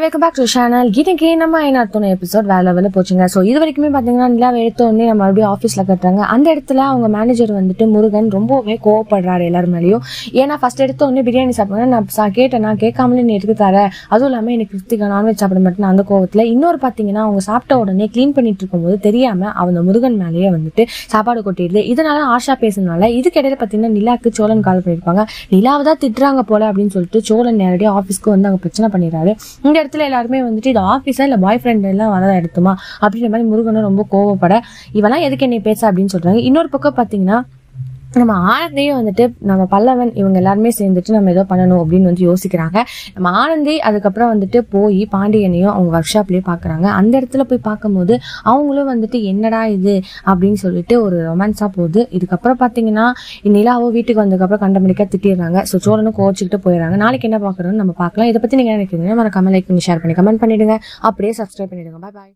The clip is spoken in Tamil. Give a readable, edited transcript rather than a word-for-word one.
Welcome back to channel. இன்னைக்கு நம்ம என்ன எபிசோட் வேற லெவலில் போச்சுங்க. ஸோ இது வரைக்குமே பார்த்தீங்கன்னா நிலாவை எடுத்த உடனே நம்ம மறுபடியும் ஆஃபீஸில் கட்டுறாங்க. அந்த இடத்துல அவங்க மேனேஜர் வந்துட்டு முருகன் ரொம்பவே கோவப்படுறாரு எல்லாரும் மேலேயும். ஏன்னா ஃபர்ஸ்ட் எடுத்த உடனே பிரியாணி சாப்பிடுங்க நான் கேட்டேன், நான் கேட்காமலே நீ எடுத்து தர, அதுவும் இல்லாமல் எனக்கு கிருத்திகா நான்வெஜ் சாப்பிட மாட்டேன் அந்த கோவத்தில். இன்னொரு பார்த்தீங்கன்னா அவங்க சாப்பிட்ட உடனே க்ளீன் பண்ணிட்டு இருக்கும்போது தெரியாம அவங்க முருகன் மேலேயே வந்துட்டு சாப்பாடு கொட்டிடுது. இதனால ஆஷா பேசுனால இதுக்கிடையில பார்த்தீங்கன்னா நிலாக்கு சோழன் கால் பண்ணியிருப்பாங்க. நிலாவை தான் திட்டுறாங்க போல அப்படின்னு சொல்லிட்டு சோழன் நேரடியாக ஆஃபீஸ்க்கு வந்து அங்கே பிரச்சனை பண்ணிடுறாரு. இந்த இடத்துல எல்லாருமே வந்துட்டு இது ஆஃபீஸா இல்லை பாய் ஃப்ரெண்ட் எல்லாம் வர எடுத்துமா அப்படின்ற மாதிரி முருகனும் ரொம்ப கோவப்பட இவெல்லாம் எதுக்கு என்னை பேச அப்படின்னு சொல்றாங்க. இன்னொரு பக்கம் பார்த்தீங்கன்னா நம்ம ஆனந்தையும் வந்துட்டு நம்ம பல்லவன் இவங்க எல்லாருமே சேர்ந்துட்டு நம்ம ஏதோ பண்ணணும் அப்படின்னு வந்து யோசிக்கிறாங்க. நம்ம ஆனந்தி அதுக்கப்புறம் வந்துட்டு போய் பாண்டியனையும் அவங்க ஒர்க் ஷாப்லேயே பார்க்குறாங்க. அந்த இடத்துல போய் பார்க்கும்போது அவங்களும் வந்துட்டு என்னடா இது அப்படின்னு சொல்லிட்டு ஒரு ரொமான்ஸாக போகுது. இதுக்கப்புறம் பார்த்தீங்கன்னா நிலாவோ வீட்டுக்கு வந்ததுக்கப்புறம் கண்டமணிக்காக திட்டிடுறாங்க. ஸோ சோழனும் கோச்சிக்கிட்டு போயிடுறாங்க. நாளைக்கு என்ன பார்க்குறோன்னு நம்ம பார்க்கலாம். இதை பற்றி நீங்கள் நினைக்கிறீங்கன்னா மறக்காம லைக் பண்ணி ஷேர் பண்ணி கமெண்ட் பண்ணிடுங்க. அப்படியே சப்ஸ்கிரைப் பண்ணிடுங்க. பாய்.